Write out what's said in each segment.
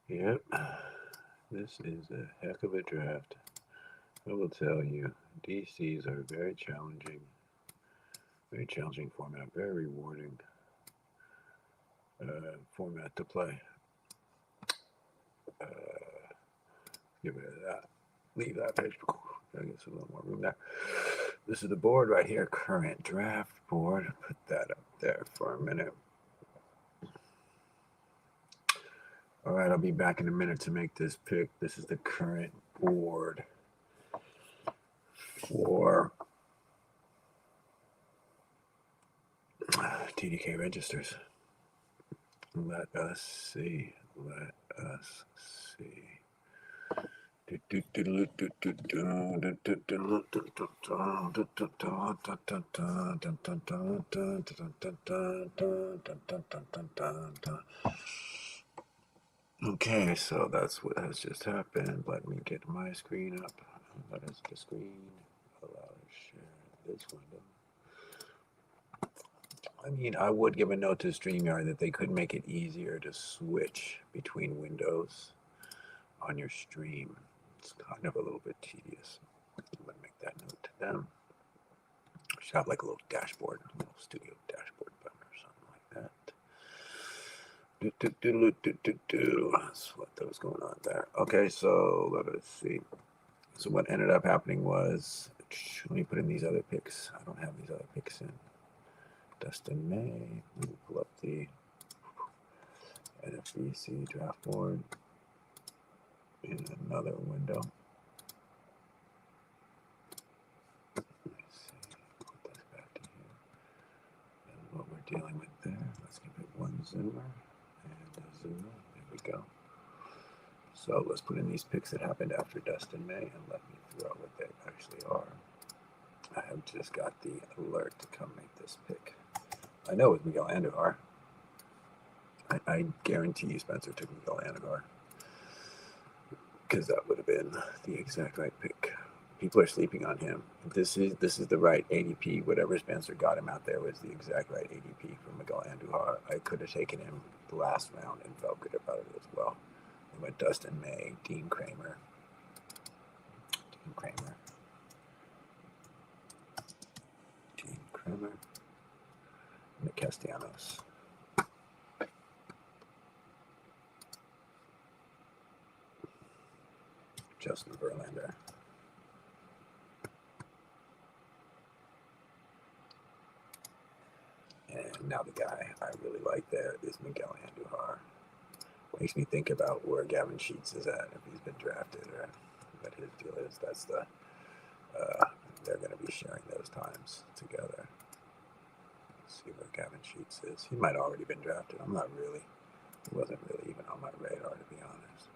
Yep, this is a heck of a draft. I will tell you, DCs are very challenging format, very rewarding format to play. Get rid of that. Leave that page. I guess a little more room there. This is the board right here, current draft board. Put that up there for a minute. All right, I'll be back in a minute to make this pick. This is the current board for TDK registers. Let us see. Okay, so that's what has just happened. Let me get my screen up. That is the screen. Allow share this window. I mean, I would give a note to StreamYard that they could make it easier to switch between windows on your stream. It's kind of a little bit tedious. I'm going to make that note to them. Should have like a little dashboard, a little studio dashboard button or something like that. That's what that was going on there. Okay, so let us see. So what ended up happening was, let me put in these other picks. I don't have these other picks in. Dustin May. Let me pull up the NFBC draft board in another window. Let's see, put this back to here. And what we're dealing with there, let's give it one zoomer and a zoomer. There we go. So let's put in these picks that happened after Dustin May and let me figure out what they actually are. I have just got the alert to come make this pick. I know with Miguel Andujar. I guarantee you Spencer took Miguel Andujar, because that would have been the exact right pick. People are sleeping on him. This is the right ADP. Whatever Spencer got him out there was the exact right ADP for Miguel Andujar. I could have taken him the last round and felt good about it as well. I went Dustin May, Dean Kramer, and the Castellanos. Justin Verlander. And now the guy I really like there is Miguel Andujar. Makes me think about where Gavin Sheets is at, if he's been drafted or what his deal is. That's the, they're going to be sharing those times together. Let's see where Gavin Sheets is. He might have already been drafted. I'm not really, he wasn't really even on my radar, to be honest.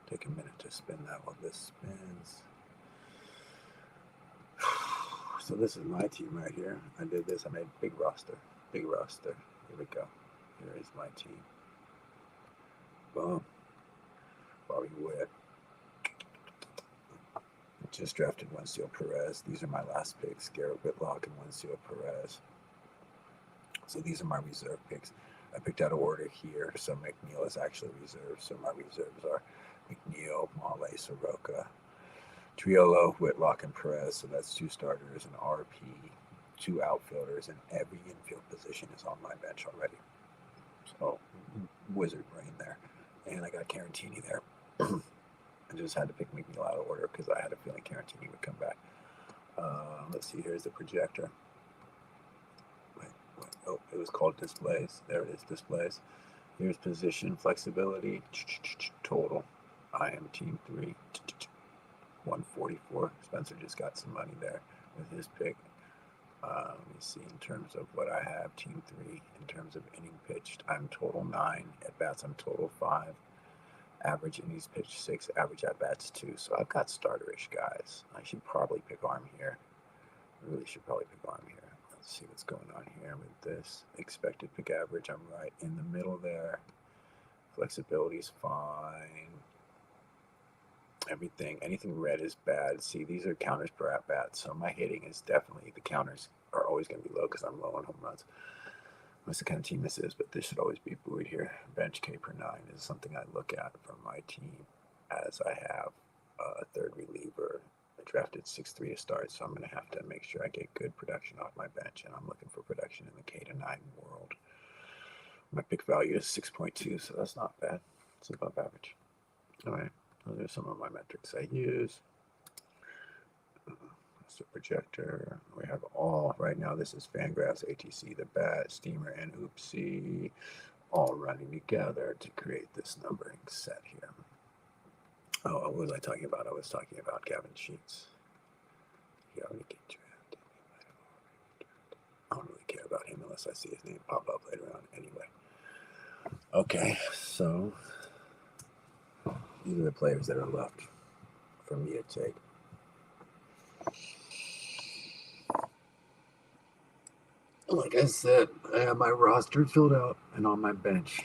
Take a minute to spin that while this spins. So this is my team right here. I did this. I made big roster. Here we go. Here is my team. Boom. Bobby Witt. Just drafted Wencio Perez. These are my last picks. Garrett Whitlock and Wencio Perez. So these are my reserve picks. I picked out of order here. So McNeil is actually reserved. So my reserves are McNeil, Mahle, Soroka, Triolo, Whitlock, and Perez. So that's 2 starters, an RP, 2 outfielders, and every infield position is on my bench already. So wizard brain there. And I got Caratini there. I just had to pick McNeil out of order because I had a feeling Caratini would come back. Let's see, here's the projector. Oh, it was called displays. There it is, displays. Here's position, flexibility, total. I am team 3, 144. Spencer just got some money there with his pick. Let me see, in terms of what I have, team 3, in terms of inning pitched, I'm total 9. At bats, I'm total 5. Average innings pitched 6, average at bats 2. So I've got starterish guys. I should probably pick arm here. I really should probably pick arm here. Let's see what's going on here with this. Expected pick average, I'm right in the middle there. Flexibility is fine. Anything red is bad. See, these are counters per at bat, so my hitting is definitely, the counters are always going to be low because I'm low on home runs. That's the kind of team this is, but this should always be buoyed here. Bench K per 9 is something I look at for my team, as I have a third reliever. I drafted 6-3 to start, so I'm going to have to make sure I get good production off my bench, and I'm looking for production in the K to 9 world. My pick value is 6.2, so that's not bad. It's above average. All right, those are some of my metrics I use. That's the projector. We have all, right now this is Fangraphs, ATC, the bat, Steamer, and Oopsie, all running together to create this numbering set here. Oh, what was I talking about? I was talking about Gavin Sheets. He already get drafted. I don't really care about him unless I see his name pop up later on anyway. Okay, so these are the players that are left for me to take. Like I said, I have my roster filled out, and on my bench,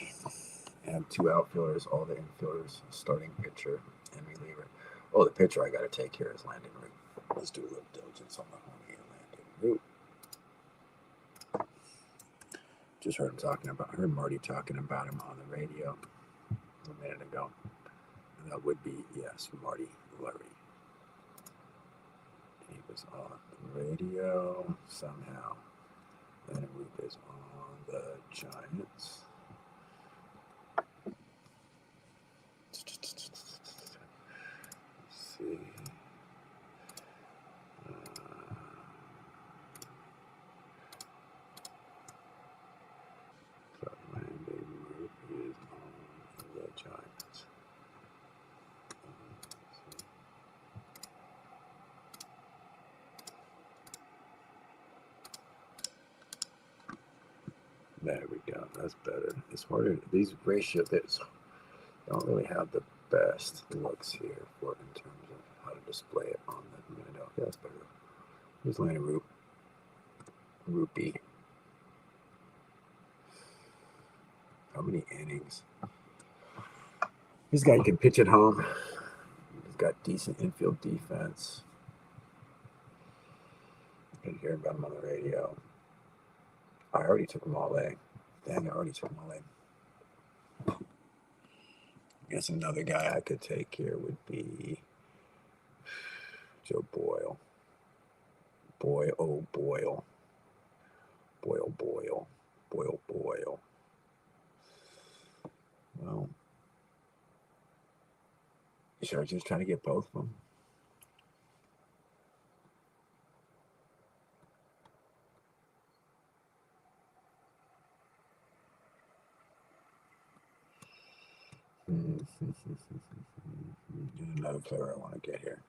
I have 2 outfielders, all the infielders, starting pitcher and reliever. Oh, the pitcher I got to take here is Landon Root. Let's do a little diligence on the homie Landon Root. Just heard Marty talking about him on the radio a minute ago. And that would be, yes, Marty Lurie. He was on the radio somehow. Landon Root is on the Giants. Let's see. Landon Root is on the Giants. There we go. That's better. It's harder. These ratios don't really have the best looks here for in terms of how to display it on the minute. Okay, that's better. Here's Landon Root. Rupee. How many innings? This guy can pitch at home. He's got decent infield defense. You can hear about him on the radio. I already took mahle. Dang, I already took mahle. I guess another guy I could take here would be Joe Boyle. Boyle. Boyle. Well, should I just try to get both of them? There's another player I want to get here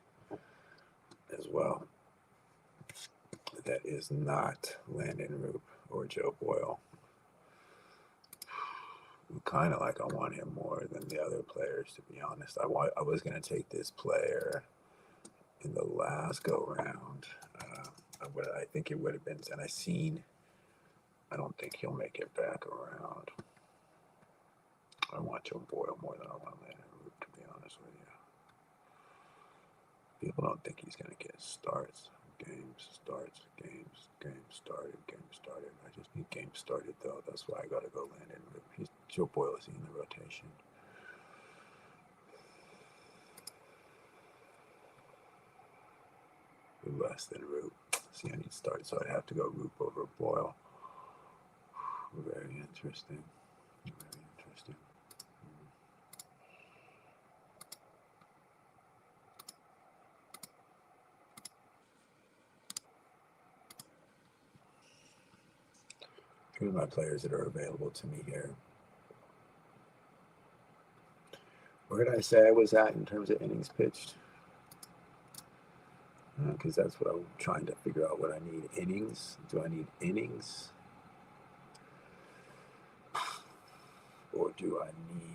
as well. That is not Landon Root or Joe Boyle. Kind of like I want him more than the other players, to be honest. I was going to take this player in the last go round. I think it would have been, and I don't think he'll make it back around. I want Joe Boyle more than I want Landon Root, to be honest with you. People don't think he's going to get starts. Games started. I just need games started, though. That's why I got to go Landon Root. Joe Boyle is in the rotation. Less than Root. See, I need started, so I'd have to go Root over Boyle. Very interesting. Here's my players that are available to me here. Where did I say I was at in terms of innings pitched? Because that's what I'm trying to figure out, what I need. Innings? Do I need innings? Or do I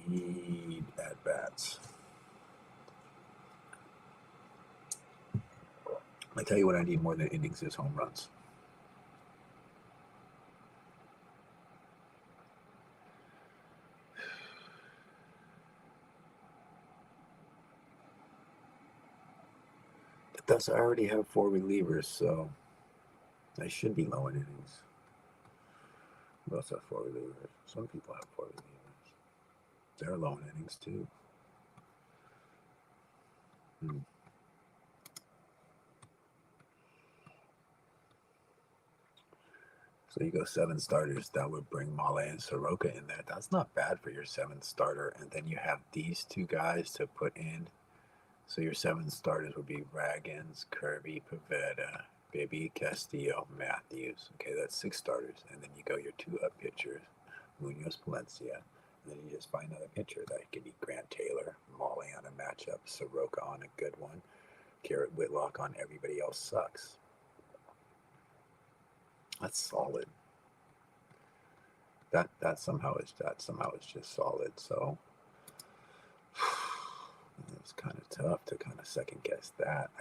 need at-bats? I tell you what I need more than innings is home runs. Plus, I already have 4 relievers, so I should be low in innings. We also have 4 relievers. Some people have 4 relievers. They're low in innings, too. So you go 7 starters. That would bring Mahle and Soroka in there. That's not bad for your 7th starter. And then you have these 2 guys to put in. So your 7 starters would be Ragans, Kirby, Pivetta, bibee, Castillo, Matthews. Okay, that's 6 starters. And then you go your 2 up pitchers, Munoz, Valencia. And then you just find another pitcher that could be Grant Taylor, Mahle on a matchup, Soroka on a good one, Garrett Whitlock on everybody else sucks. That's solid. That somehow is just solid. So it's kind of tough to kind of second guess that.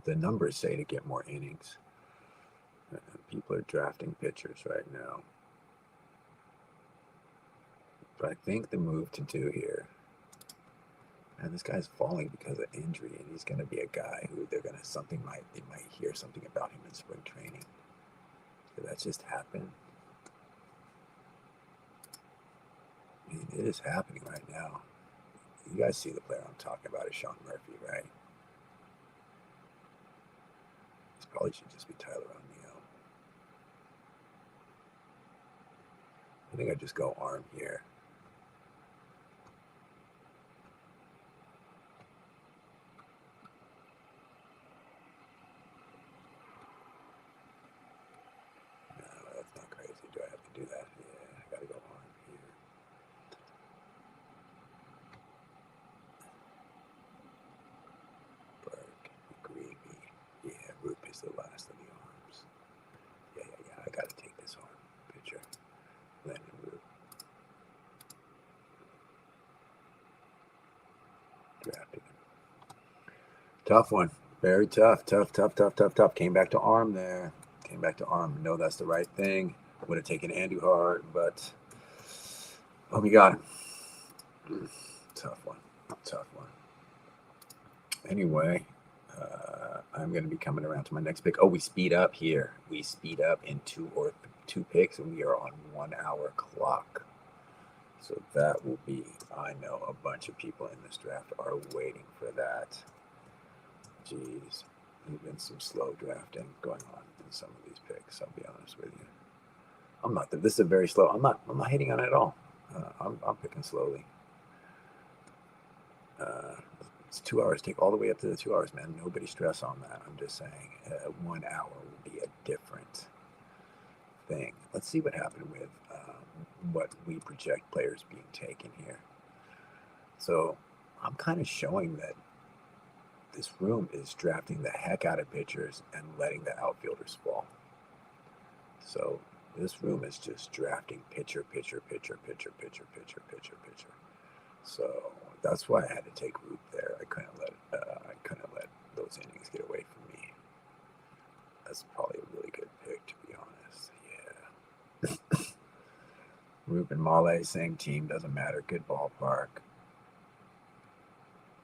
The numbers say to get more innings. People are drafting pitchers right now. But I think the move to do here, and this guy's falling because of injury, and he's going to be a guy who they might hear something about him in spring training. Did that just happen? I mean, it is happening right now. You guys see the player I'm talking about is Sean Murphy, right? This probably should just be Tyler O'Neill. I think I just go arm here. No, that's not crazy. Do I have to do that? Yeah, I gotta go arm here. Yeah, Roop is the last of the arms. Yeah. I gotta take this arm picture. Landon Roop. Drafted him. Tough one. Very tough. Tough. Came back to arm there. Came back to arm. No, that's the right thing. Would have taken Andujar, but we got him. Tough one. Anyway. I'm going to be coming around to my next pick. Oh, we speed up here. We speed up in 2 picks, and we are on 1 hour clock. So that will be, I know a bunch of people in this draft are waiting for that. Jeez, there's been some slow drafting going on in some of these picks, I'll be honest with you. This is very slow. I'm not hating on it at all. I'm picking slowly. It's 2 hours. Take all the way up to the 2 hours, man. Nobody stress on that. I'm just saying 1 hour will be a different thing. Let's see what happened with what we project players being taken here. So I'm kind of showing that this room is drafting the heck out of pitchers and letting the outfielders fall. So this room is just drafting pitcher. So that's why I had to take Roop there. I couldn't let those innings get away from me. That's probably a really good pick, to be honest. Yeah. Roop and Mahle, same team, doesn't matter. Good ballpark.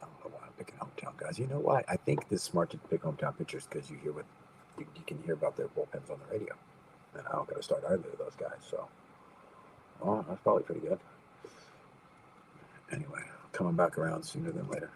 I don't know why I'm picking hometown guys. You know why? I think it's smart to pick hometown pitchers because you can hear about their bullpens on the radio. And I don't got to start either of those guys. So, that's probably pretty good. Anyway, coming back around sooner than later.